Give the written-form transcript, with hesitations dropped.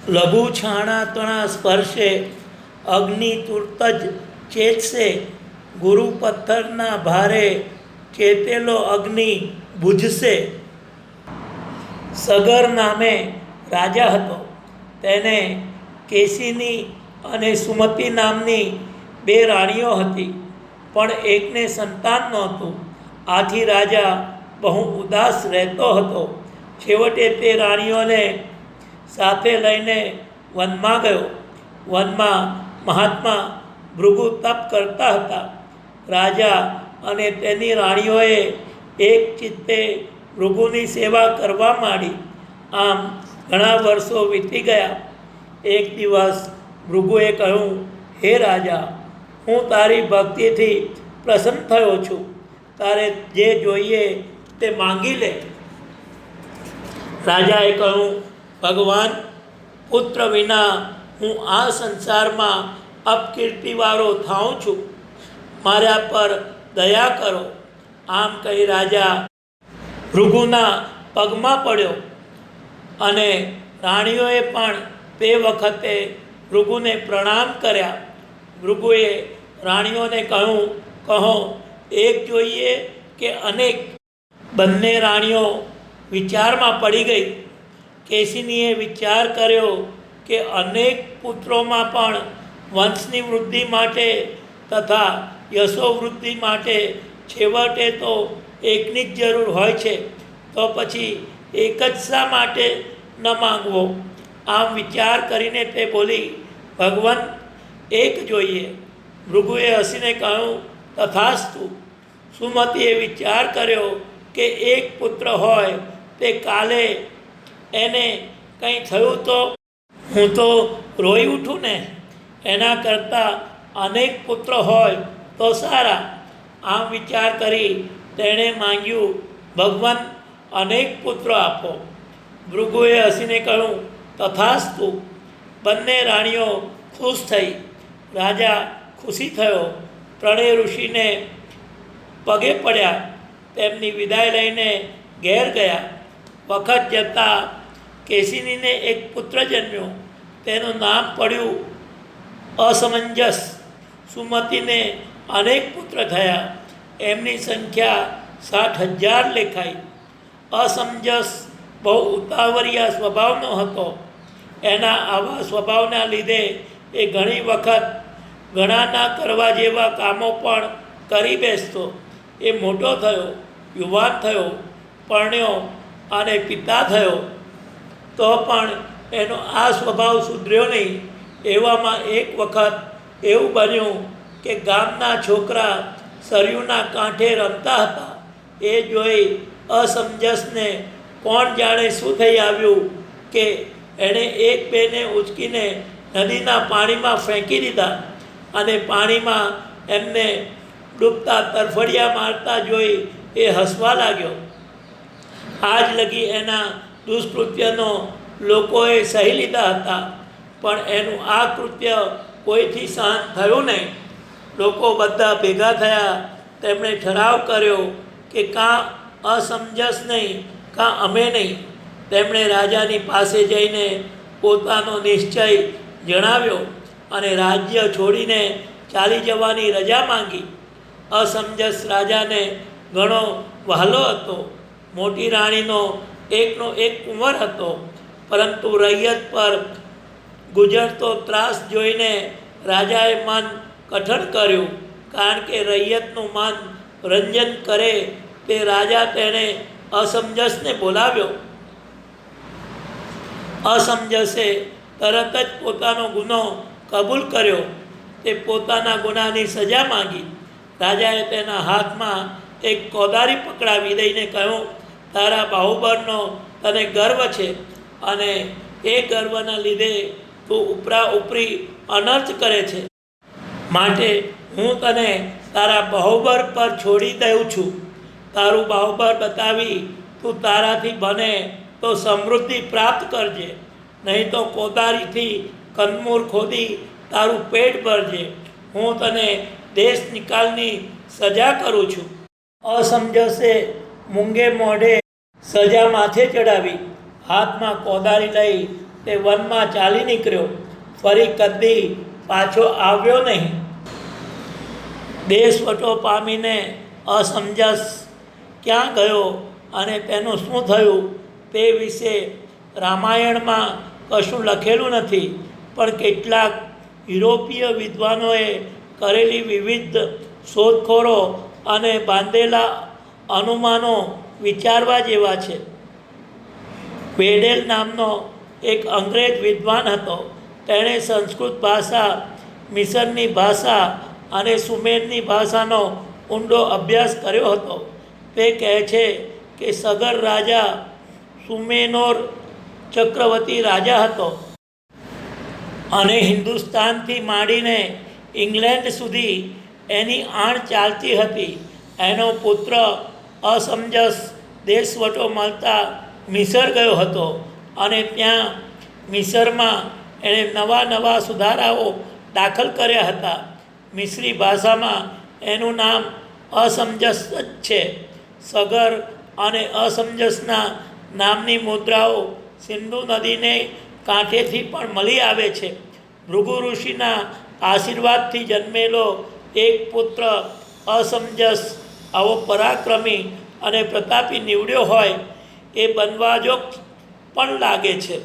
લઘુ છાણા તણા સ્પર્શે અગ્નિ તુર્ત જ ચેતશે, ગુરુ પથ્થરના ભારે ચેતેલો અગ્નિ બુઝશે. સગર નામે રાજા હતો. તેને કેશિની અને સુમતિ નામની બે રાણીઓ હતી, પણ એકને સંતાન નહોતું. આથી રાજા બહુ ઉદાસ રહેતો હતો. છેવટે તે રાણીઓને સાથે લઈને વનમાં ગયો. વનમાં મહાત્મા ભૃગુ તપ કરતા હતા. રાજા અને તેની રાણીઓએ એક ચિત્તે ભૃગુની સેવા કરવા માંડી. આમ ઘણા વર્ષો વીતી ગયા. એક દિવસ ભૃગુએ કહ્યું, હે રાજા, હું તારી ભક્તિથી પ્રસન્ન થયો છું. તારે જે જોઈએ તે માંગી લે. રાજાએ કહ્યું, ભગવાન, પુત્ર વિના હું આ સંસારમાં અપકીર્તિવાળો થાઉં છું. મારા પર દયા કરો. આમ કહી રાજા ભૃગુના પગમાં પડ્યો, અને રાણીઓએ પણ તે વખતે ભૃગુને પ્રણામ કર્યા. ભૃગુએ રાણીઓને કહ્યું, કહો, એક જોઈએ કે અનેક? બંને રાણીઓ વિચારમાં પડી ગઈ. કેશિનીએ વિચાર કર્યો કે અનેક પુત્રોમાં પણ વંશની વૃદ્ધિ માટે તથા યશોવૃદ્ધિ માટે છેવટે તો એકની જ જરૂર હોય છે, તો પછી એક જ શા માટે ન માંગવો? આમ વિચાર કરીને તે બોલી, ભગવાન, એક જોઈએ. ભૃગુએ હસીને કહ્યું, તથાસ્તુ. સુમતીએ વિચાર કર્યો કે એક પુત્ર હોય તે કાલે એને કંઈ થયું તો હું તો રોઈ ઉઠું ને. એના કરતાં અનેક પુત્ર હોય તો સારા. આમ વિચાર કરી તેણે માંગ્યું, ભગવાન, અનેક પુત્રો આપો. ભૃગુએ હસીને કહ્યું, તથાસ્તુ. બંને રાણીઓ ખુશ થઈ. રાજા ખુશી થયો. ત્રણેય ઋષિને પગે પડ્યા. તેમની વિદાય લઈને ઘેર ગયા. વખત જતાં કેશિનીને એક પુત્ર જન્મ્યો. તેનું નામ પડ્યું અસમંજસ. સુમતીને અનેક પુત્ર થયા. એમની સંખ્યા 60,000 લેખાઈ. અસમંજસ બહુ ઉતાવળિયા સ્વભાવનો હતો. એના આવા સ્વભાવના લીધે એ ઘણી વખત ઘણા ના કરવા જેવા કામો પણ કરી બેસતો. એ મોટો થયો, યુવાન થયો, પરણ્યો અને પિતા થયો, તો પણ એનો આ સ્વભાવ સુધર્યો નહીં. એવામાં એક વખત એવું બન્યું કે ગામના છોકરા સરયુના કાંઠે રમતા હતા. એ જોઈ અસમંજસને કોણ જાણે શું થઈ આવ્યું કે એણે એક બેને ઉચકીને નદીના પાણીમાં ફેંકી દીધા, અને પાણીમાં એમને ડૂબતા તરફડિયા મારતા જોઈ એ હસવા લાગ્યો. આજ લગી એના દુષ્કૃત્યનો લોકોએ સહી લીધા હતા, પણ એનું આ કૃત્ય કોઈથી સહન થયું નહીં. લોકો બધા ભેગા થયા. તેમણે ઠરાવ કર્યો કે કાં અસમંજસ નહીં, કાં અમે નહીં. તેમણે રાજાની પાસે જઈને પોતાનો નિશ્ચય જણાવ્યો અને રાજ્ય છોડીને ચાલી જવાની રજા માંગી. અસમંજસ રાજાને ઘણો વહાલો હતો. મોટી રાણીનો એકનો એક કુંવર હતો, પરંતુ રૈયત પર ગુજરતો ત્રાસ જોઈને રાજાએ મન કઠણ કર્યું. કારણ કે રૈયતનું મન રંજન કરે તે રાજા તેણે અસમંજસને બોલાવ્યો. અસમંજસે તરત જ પોતાનો ગુનો કબૂલ કર્યો. તે પોતાના ગુનાની સજા માંગી. રાજાએ તેના હાથમાં એક કોદારી પકડાવી દઈને કહ્યું, તારા બાહુબળનો તને ગર્વ છે, અને એ ગર્વના લીધે તું ઉપરા ઉપરી અનર્થ કરે છે. માટે હું તને તારા બાહુબળ પર છોડી દઉં છું. તારું બાહુબળ બતાવી તું તારાથી બને તો સમૃદ્ધિ પ્રાપ્ત કરજે, નહીં તો કોદારીથી કંદમૂળ ખોદી તારું પેટ ભરજે. હું તને દેશ નિકાલની સજા કરું છું. અસમંજસે મૂંગે મોઢે સજા માથે ચડાવી. હાથમાં કોદારી લઈ તે વનમાં ચાલી નીકળ્યો, ફરી કદી પાછો આવ્યો નહીં. દેશવટો પામીને અસમંજસ ક્યાં ગયો અને તેનું શું થયું તે વિશે રામાયણમાં કશું લખેલું નથી, પણ કેટલાક યુરોપીય વિદ્વાનોએ કરેલી વિવિધ શોધખોળો અને બાંધેલા અનુમાનો વિચારવા જેવા છે. વેડેલ નામનો એક અંગ્રેજ વિદ્વાન હતો. તેણે સંસ્કૃત ભાષા, મિસરની ભાષા અને સુમેરની ભાષાનો ઊંડો અભ્યાસ કર્યો હતો. તે કહે છે કે સગર રાજા સુમેનોર ચક્રવર્તી રાજા હતો અને હિન્દુસ્તાનથી માંડીને ઇંગ્લેન્ડ સુધી એની આણ ચાલતી હતી. એનો પુત્ર અસમંજસ દેશવટો મળતા મિસર ગયો હતો અને ત્યાં મિસરમાં એણે નવા નવા સુધારાઓ દાખલ કર્યા હતા. મિસરી ભાષામાં એનું નામ અસમંજસ જ છે. સગર અને અસમંજસના નામની મુદ્રાઓ સિંધુ નદીને કાંઠેથી પણ મળી આવે છે. ભૃગુ ઋષિના આશીર્વાદથી જન્મેલો એક પુત્ર અસમંજસ આવો પરાક્રમી અને પ્રતાપી નીવડ્યો હોય એ બનવા જો પણ લાગે છે.